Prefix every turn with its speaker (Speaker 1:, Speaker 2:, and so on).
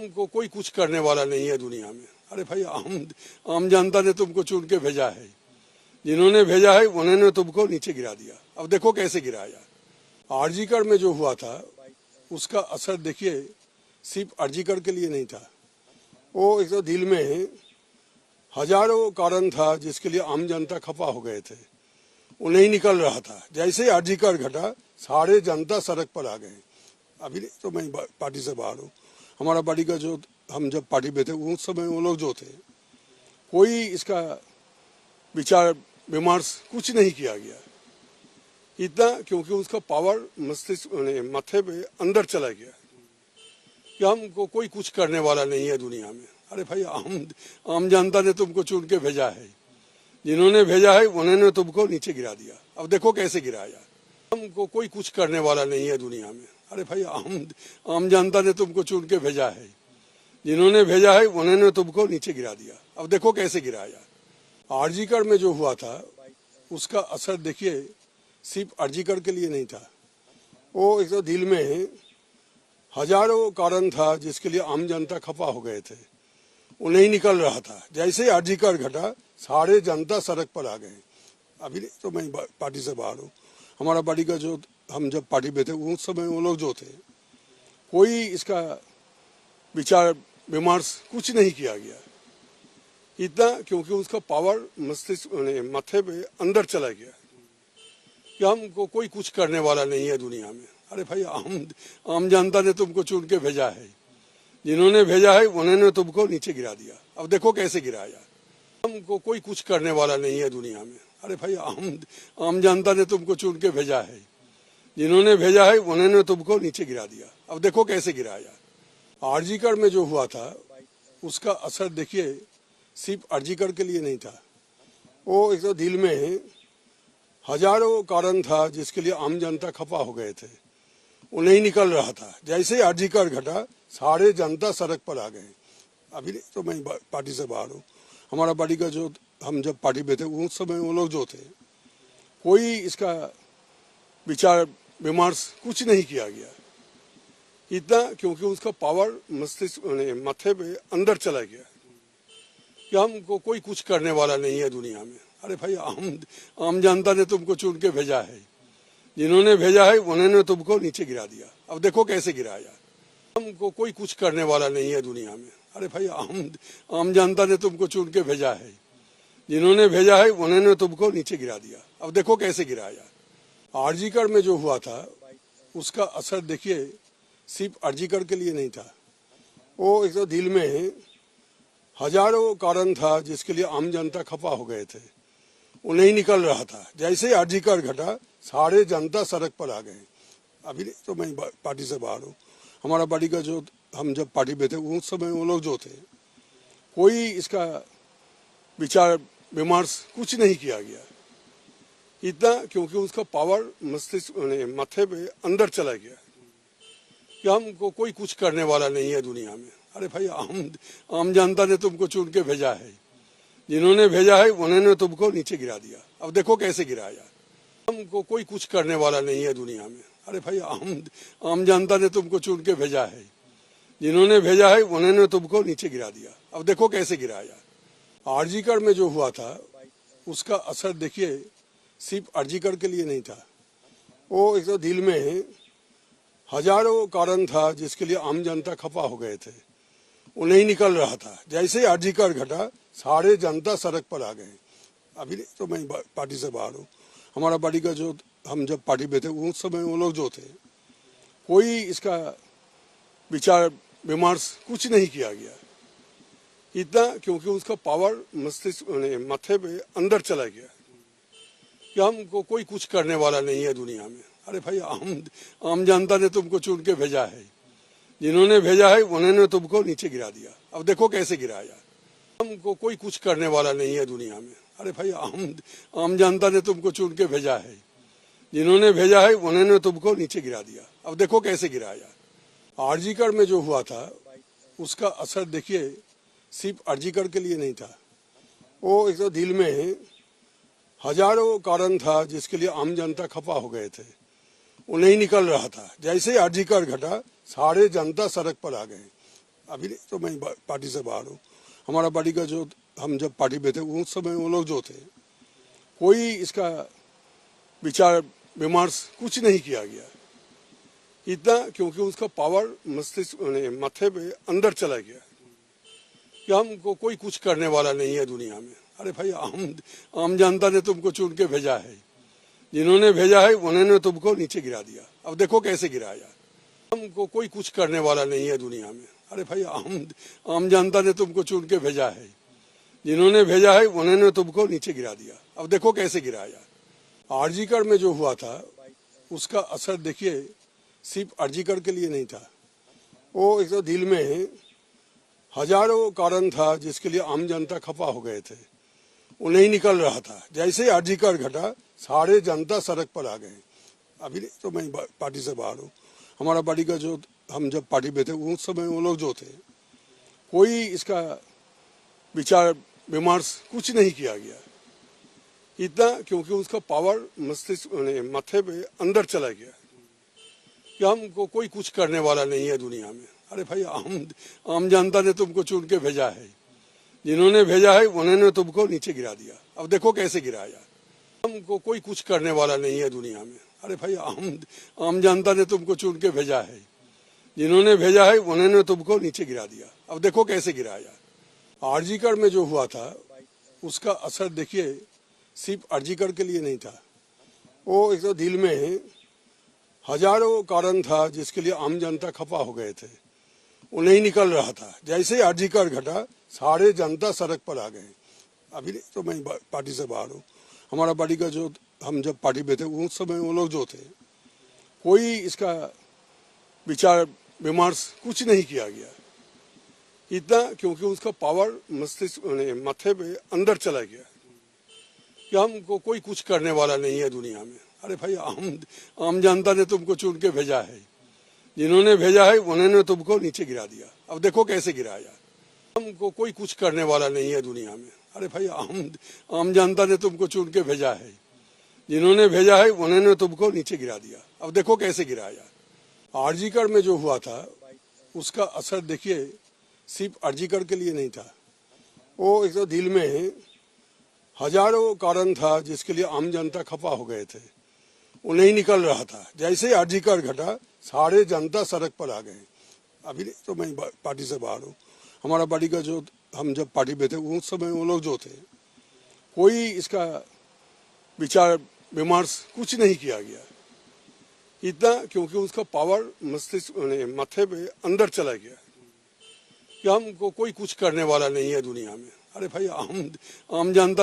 Speaker 1: हमको कोई कुछ करने वाला नहीं है दुनिया में। अरे भाई, आम जनता ने तुमको चुन के भेजा है, जिन्होंने भेजा है उन्होंने तुमको नीचे गिरा दिया। अब देखो कैसे गिराया। आरजीकर में जो हुआ था उसका असर देखिए, सिर्फ आरजीकर के लिए नहीं था, वो एक तो दिल में हजारों कारण था जिसके लिए आम जनता खफा हो गए थे, वो नहीं निकल रहा था। जैसे आरजीकर घटा सारे जनता सड़क पर आ गए। अभी तो मैं पार्टी से बाहर हूँ, हमारा पार्टी का जो हम जब पार्टी में थे उस समय वो लोग जो थे, कोई इसका विचार विमर्श कुछ नहीं किया गया इतना, क्योंकि उसका पावर मस्तिष्क माथे पे अंदर चला गया कि हमको कोई कुछ करने वाला नहीं है दुनिया में। अरे भाई, आम जनता ने तुमको चुन के भेजा है, जिन्होंने भेजा है उन्होंने तुमको नीचे गिरा दिया। अब देखो कैसे गिराया। हमको कोई कुछ करने वाला नहीं है दुनिया में। अरे भाई, आम जनता ने तुमको चुन के भेजा है, जिन्होंने भेजा है उन्होंने तुमको नीचे गिरा दिया। अब देखो कैसे गिराया। आरजीकर में जो हुआ था उसका असर देखिए, सिर्फ आरजीकर के लिए नहीं था, वो एक तो दिल में हजारों कारण था जिसके लिए आम जनता खफा हो गए थे, वो नहीं निकल रहा था। जैसे आरजीकर घटा सारे जनता सड़क पर आ गए। अभी तो मैं पार्टी से बाहर हूँ, हमारा पार्टी का जो हम जब पार्टी में थे उस समय वो लोग जो थे, कोई इसका विचार विमर्श कुछ नहीं किया गया इतना, क्योंकि उसका पावर मस्तिष्क माथे पे अंदर चला गया कि हमको कोई कुछ करने वाला नहीं है दुनिया में। अरे भाई, आम जनता ने तुमको चुन के भेजा है, जिन्होंने भेजा है उन्होंने तुमको नीचे गिरा दिया। अब देखो कैसे गिराया। हमको कोई कुछ करने वाला नहीं है दुनिया में। अरे भाई, आम जनता ने तुमको चुन के भेजा है, जिन्होंने भेजा है उन्होंने तुमको नीचे गिरा दिया। अब देखो कैसे गिराया। आरजीकर में जो हुआ था उसका असर देखिए, सिर्फ आरजीकर के लिए नहीं था, वो एक तो दिल में हजारों कारण था जिसके लिए आम जनता खफा हो गए थे, वो नहीं निकल रहा था। जैसे आरजीकर घटा सारे जनता सड़क पर आ गए। अभी तो मैं पार्टी से बाहर हूँ, हमारा पार्टी का जो हम जब पार्टी में थे उस समय वो लोग जो थे, कोई इसका विचार विमर्श कुछ नहीं किया गया इतना, क्योंकि उसका पावर मस्तिष्क माथे पे अंदर चला गया कि हमको कोई कुछ करने वाला नहीं है दुनिया में। अरे भाई, आम जनता ने तुमको चुन के भेजा है, जिन्होंने भेजा है उन्होंने तुमको नीचे गिरा दिया। अब देखो कैसे गिराया। हमको कोई कुछ करने वाला नहीं है दुनिया में। अरे भाई, आम जनता ने तुमको चुन के भेजा है, जिन्होंने भेजा है उन्होंने तुमको नीचे गिरा दिया। अब देखो कैसे गिराया। आरजीकर में जो हुआ था उसका असर देखिए, सिर्फ आरजीकर के लिए नहीं था, वो एक तो दिल में हजारों कारण था जिसके लिए आम जनता खफा हो गए थे, वो नहीं निकल रहा था। जैसे आरजीकर घटा सारे जनता सड़क पर आ गए। अभी तो मैं पार्टी से बाहर हूँ, हमारा पार्टी का जो हम जब पार्टी में थे उस समय वो लोग जो थे, कोई इसका विचार विमर्श कुछ नहीं किया गया इतना, क्योंकि उसका पावर मस्तिष्क माथे पे अंदर चला गया कि हमको कोई कुछ करने वाला नहीं है दुनिया में। अरे भाई, आम जनता ने तुमको चुन के भेजा है, जिन्होंने भेजा है उन्होंने तुमको नीचे गिरा दिया। अब देखो कैसे गिराया। हमको कोई कुछ करने वाला नहीं है दुनिया में। अरे भाई, आम जनता ने तुमको चुन के भेजा है, जिन्होंने भेजा है उन्होंने तुमको नीचे गिरा दिया। अब देखो कैसे गिराया। आरजीकर में जो हुआ था उसका असर देखिए, सिर्फ आरजीकर के लिए नहीं था, वो एक तो दिल में हजारों कारण था जिसके लिए आम जनता खफा हो गए थे, वो नहीं निकल रहा था। जैसे आरजीकर घटा सारे जनता सड़क पर आ गए। अभी तो मैं पार्टी से बाहर हूँ, हमारा पार्टी का जो हम जब पार्टी में थे उस समय वो लोग जो थे, कोई इसका विचार विमर्श कुछ नहीं किया गया इतना, क्योंकि उसका पावर मस्तिष्क माथे पे अंदर चला गया कि हमको कोई कुछ करने वाला नहीं है दुनिया में। अरे भाई, आम जनता ने तुमको चुन के भेजा है, जिन्होंने भेजा है उन्होंने तुमको नीचे गिरा दिया। अब देखो कैसे गिराया। हमको कोई कुछ करने वाला नहीं है दुनिया में। अरे भाई, आम जनता ने तुमको चुन के भेजा है, जिन्होंने भेजा है उन्होंने तुमको नीचे गिरा दिया। अब देखो कैसे गिराया। आरजीकर में जो हुआ था उसका असर देखिए, सिर्फ आरजीकर के लिए नहीं था, वो एक तो दिल में हजारों कारण था जिसके लिए आम जनता खफा हो गए थे, वो नहीं निकल रहा था। जैसे आरजीकर घटा सारे जनता सड़क पर आ गए। अभी नहीं तो मैं पार्टी से बाहर हूँ। हमारा पार्टी का जो हम जब पार्टी में थे उस समय वो लोग जो थे कोई इसका विचार विमर्श कुछ नहीं किया गया इतना, क्योंकि उसका पावर मस्तिष्क माथे पे अंदर चला गया कि हमको कोई कुछ करने वाला नहीं है दुनिया में। अरे भाई आम जनता ने तुमको चुन के भेजा है, जिन्होंने भेजा है उन्होंने तुमको नीचे गिरा दिया। अब देखो कैसे गिराया। हमको कोई कुछ करने वाला नहीं है दुनिया में। अरे भाई आम जनता ने तुमको चुन के भेजा है, जिन्होंने भेजा है उन्होंने तुमको नीचे गिरा दिया। अब देखो कैसे गिराया। आरजीकर में जो हुआ था उसका असर देखिए, सिर्फ आरजीकर के लिए नहीं था, वो एक तो दिल में हजारों कारण था जिसके लिए आम जनता खफा हो गए थे, वो नहीं निकल रहा था। जैसे आरजीकर घटा सारे जनता सड़क पर आ गए। अभी नहीं तो मैं पार्टी से बाहर हूँ। हमारा पार्टी का जो हम जब पार्टी में थे उस समय वो लोग जो थे कोई इसका विचार विमर्श कुछ नहीं किया गया इतना, क्योंकि उसका पावर मस्तिष्क माथे पे अंदर चला गया कि हमको कोई कुछ करने वाला नहीं है दुनिया में। अरे भाई आम जनता ने तुमको चुन के भेजा है, जिन्होंने भेजा है उन्होंने तुमको नीचे गिरा दिया। अब देखो कैसे गिराया। हमको कोई कुछ करने वाला नहीं है दुनिया में। अरे भाई आम जनता ने तुमको चुन के भेजा है, जिन्होंने भेजा है उन्होंने तुमको नीचे गिरा दिया। अब देखो कैसे गिराया। आरजीकर में जो हुआ था उसका असर देखिए, सिर्फ आरजीकर के लिए नहीं था, वो एक तो दिल में हजारों कारण था जिसके लिए आम जनता खफा हो गए थे, वो नहीं निकल रहा था। जैसे आरजीकर घटा सारे जनता सड़क पर आ गए। अभी नहीं तो मैं पार्टी से बाहर हूँ। हमारा पार्टी का जो हम जब पार्टी में थे उस समय वो लोग जो थे कोई इसका विचार विमर्श कुछ नहीं किया गया इतना, क्योंकि उसका पावर मस्तिष्क माथे पे अंदर चला गया कि हमको कोई कुछ करने वाला नहीं है दुनिया में। अरे भाई आम जनता ने तुमको चुन के भेजा है, जिन्होंने भेजा है उन्होंने तुमको नीचे गिरा दिया। अब देखो कैसे गिराया। हमको कोई कुछ करने वाला नहीं है दुनिया में। अरे भाई आम जनता ने तुमको चुन के भेजा है, जिन्होंने भेजा है उन्होंने तुमको नीचे गिरा दिया। अब देखो कैसे गिराया। आरजीकर में जो हुआ था उसका असर देखिए, सिर्फ आरजीकर के लिए नहीं था, वो एक तो दिल में हजारों कारण था जिसके लिए आम जनता खफा हो गए थे, वो नहीं निकल रहा था। जैसे आरजीकर घटा सारे जनता सड़क पर आ गए। अभी नहीं तो मैं पार्टी से बाहर हूँ। हमारा पार्टी का जो हम जब पार्टी में थे उस समय वो लोग जो थे कोई इसका विचार विमर्श कुछ नहीं किया गया इतना, क्योंकि उसका पावर मस्तिष्क माथे पे अंदर चला गया कि हमको कोई कुछ करने वाला नहीं है दुनिया में। अरे भाई आम जनता